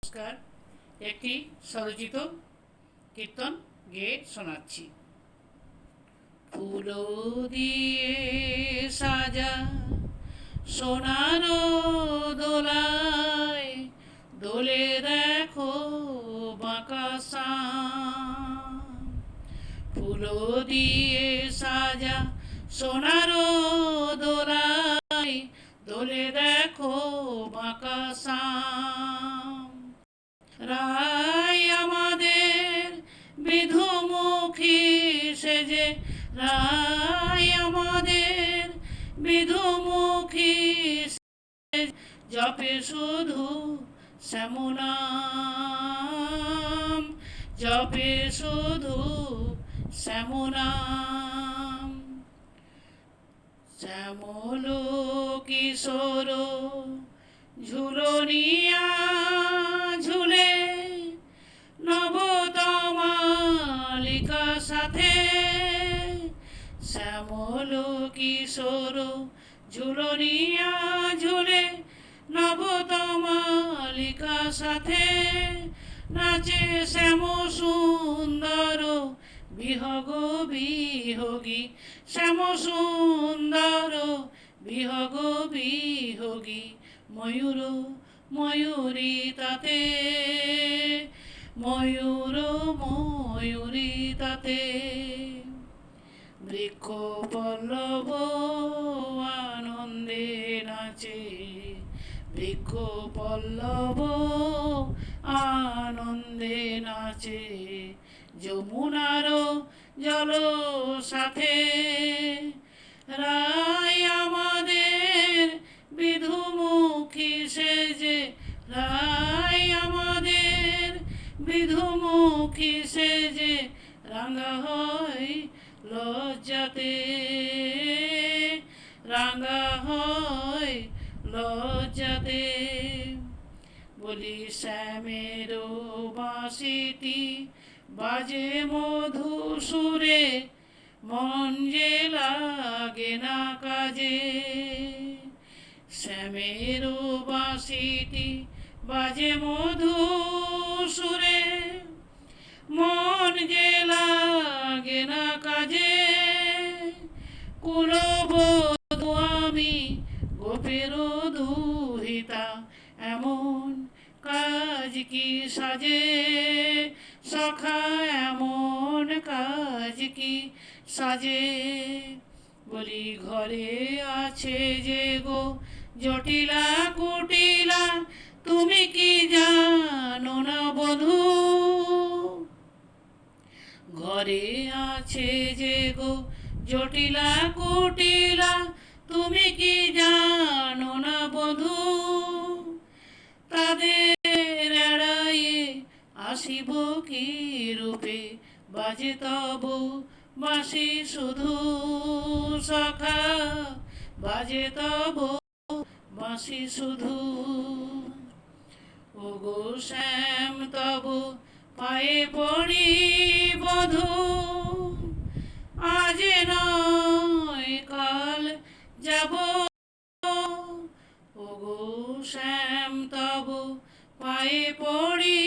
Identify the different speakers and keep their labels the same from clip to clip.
Speaker 1: নমস্কার। একটি স্বরচিত কীর্তন গেয়ে শোনাচ্ছি। ফুলো দিয়ে সাজা সোনার দোলায়, দোলে দেখো বাঁকা শাম। ফুলো দিয়ে সাজা সোনার দোলায়, দোলে দেখো বাঁকা শাম। রায় আমাদের বিধুমুখী সেজে, রায় আমাদের বিধুমুখী সেজে, জপে শুধু শ্যামনাম, জপে শুধু শ্যামনাম। শ্যামল কিশোর ঝুলনিয়া ঝুলে, নবতমালিকা সাথে। শ্যামল কিশোর ঝুলনিয়া ঝুলে, নবতমালিকা সাথে। নাচে শ্যাম সুন্দর বিহগ বিহগী, শ্যাম সুন্দর বিহগ বিহগী। ময়ূর ময়ূরী তাতে, ময়ূর ময়ূরী তাতে। বৃক্ষ পল্লব আনন্দে নাচে, বৃক্ষ পল্লব আনন্দে নাচে। যমুনার জল সাথে, রায় আমাদের বিধুমুখী সেজে, রায় আমাদের বিধুমুখী সেজে। রাঙা হয় লজ্জাতে, রাঙা হয় লজ্জাতে। বলি শ্যামের বাঁশিটি বাজে মধু সুরে, মন যে লাগে না কাজে। শ্যামের বাঁশিটি বাজে মধু সুরে, মন যে লাগে না কাজে। কুলবধূ আমি গোপের দুহিতা, এমন কাজ কি সাজে সখা, এমন কাজ কি সাজে। বলি ঘরে আছে যে গো জটিলা কুটিলা, তুমি কি জানো না বধূ। ঘরে আছে যে গো জটিলা কুটিলা, তুমি কি জানো না বধূ। তাদের এড়াইয়ে আসিব কি রূপে, বাজে তব বাঁশি শুধু সখা, বাজে তব বাঁশি শুধু। ওগো শ্যাম তব পায়ে পড়ি বধূ, আজ নয় কাল যাব। ওগো শ্যাম তব পায়ে পড়ি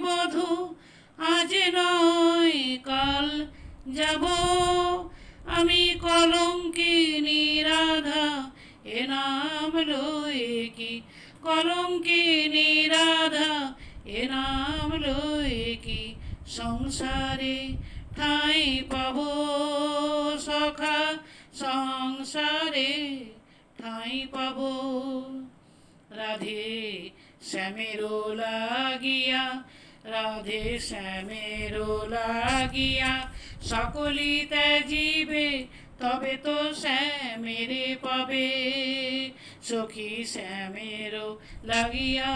Speaker 1: বধূ, আজ নয় কাল যাব। আমি কলঙ্কিনী রাধা এ নাম লয়ে কি, কলঙ্কিনী রাধা এ নাম লয়ে কি। সংসারে ঠাঁই পাব সখা, সংসারে ঠাঁই পাব। রাধে শ্যামের লাগিয়া, রাধে শ্যামের লাগিয়া, সকলি ত্যাজিবে তবে তো শ্যামের পাবে। সখী শ্যামের লাগিয়া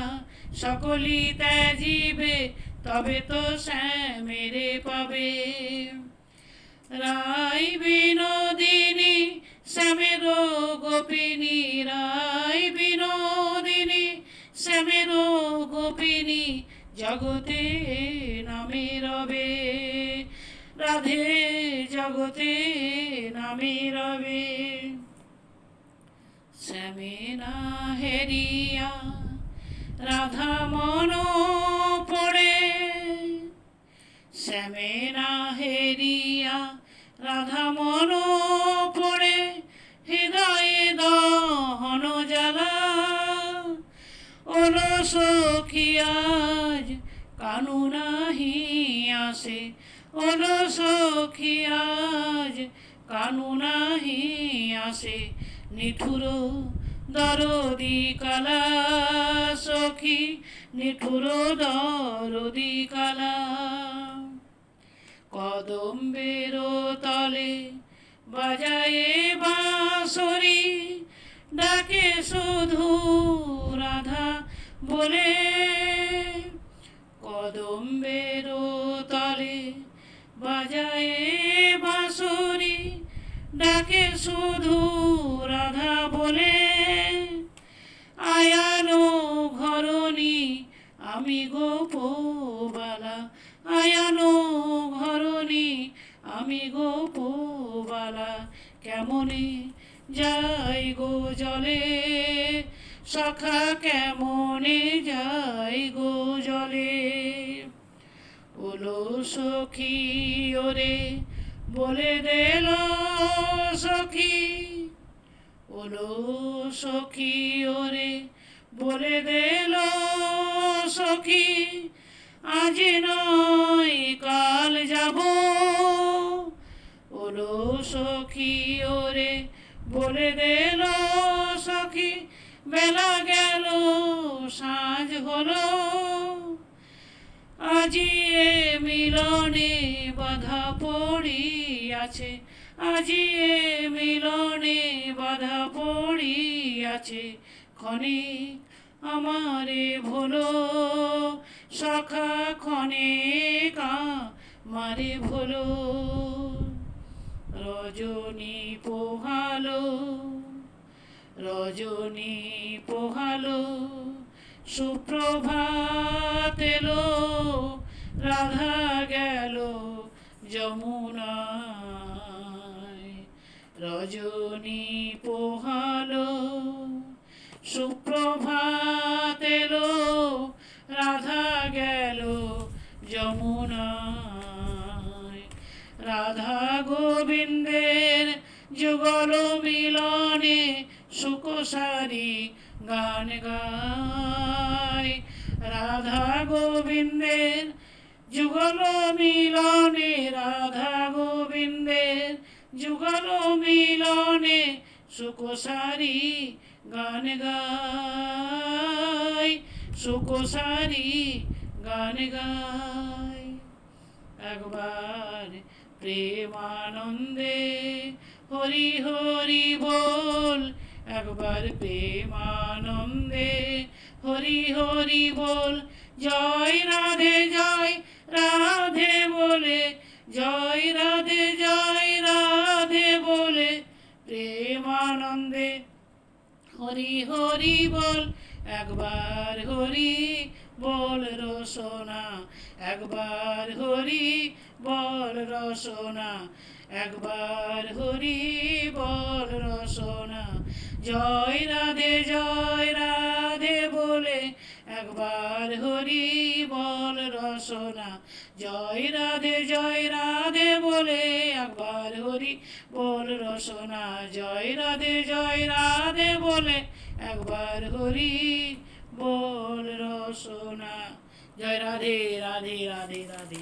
Speaker 1: সকলি ত্যাজিবে তবে তো শ্যামের পাবে। রায় বিনোদিনী শ্যামের গোপিনী, রায় বিনোদিনী শ্যামের গোপিনী, জগতে নামে রবে। রাধে জগতে নামে রবে। শ্যামে না হেরিয়া রাধা মনো শ্যামে না হেরিয়া রাধা মন পড়ে হৃদয়ে দহন জ্বালা ওলো সখী আজ কানু নাহি আসে ওলো সখী আজ কানু নাহি আসে নিঠুর দরদি কালা সখী নিঠুর দরদি কালা কদম্বের তলে বাজায়ে বাঁশরি ডাকে শুধু রাধা বলে কদম্বের তলে বাজায়ে বাঁশরি ডাকে শুধু রাধা বলে আয়ানো ঘরণী আমি গোপবালা আয়ানো ঘরণী আমি গোপবালা কেমনে যাই গো জলে সখা কেমনে যাই গো জলে ওলো সখী ওরে বলে দিল সখী ওলো সখী ওরে বলে দিল সখী আজ নয় কাল যাব ওলো সখী ওরে বলে দিল সখী বেলা গেল সাঁঝ হলো আজি এ মিলনে বাধা পড়িয়াছে আজি এ মিলনে বাধা পড়িয়াছে ক্ষণে আমারে ভোলো সখা ক্ষণে মারে ভোলো রজনী পোহালো রজনী পোহালো সুপ্রভাত এলো রাধা গেল যমুনায় রজনী পোহালো সুপ্রভাত এলো রাধা গেল যমুনায় রাধা গোবিন্দের যুগল মিলনে সুকোসারি গান গায় রাধা গোবিন্দের যুগল মিলনে রাধা গোবিন্দের যুগল মিলনে সুকোসারি গান গায় সুকোসারি গান গায় একবার প্রেমানন্দে হরি হরি বল একবার প্রেমানন্দে হরি হরি বল জয় রাধে বলে জয় রাধে বলে প্রেমানন্দে হরি হরি বল একবার হরি বল রসনা একবার হরি বল রসনা একবার হরি বল রসনা জয় রাধে বলে একবার হরি বল রসনা জয় রাধে বলে একবার হরি বল রসনা জয় রাধে বলে একবার হরি বল রসনা জয় রাধে রাধে রাধে রাধে।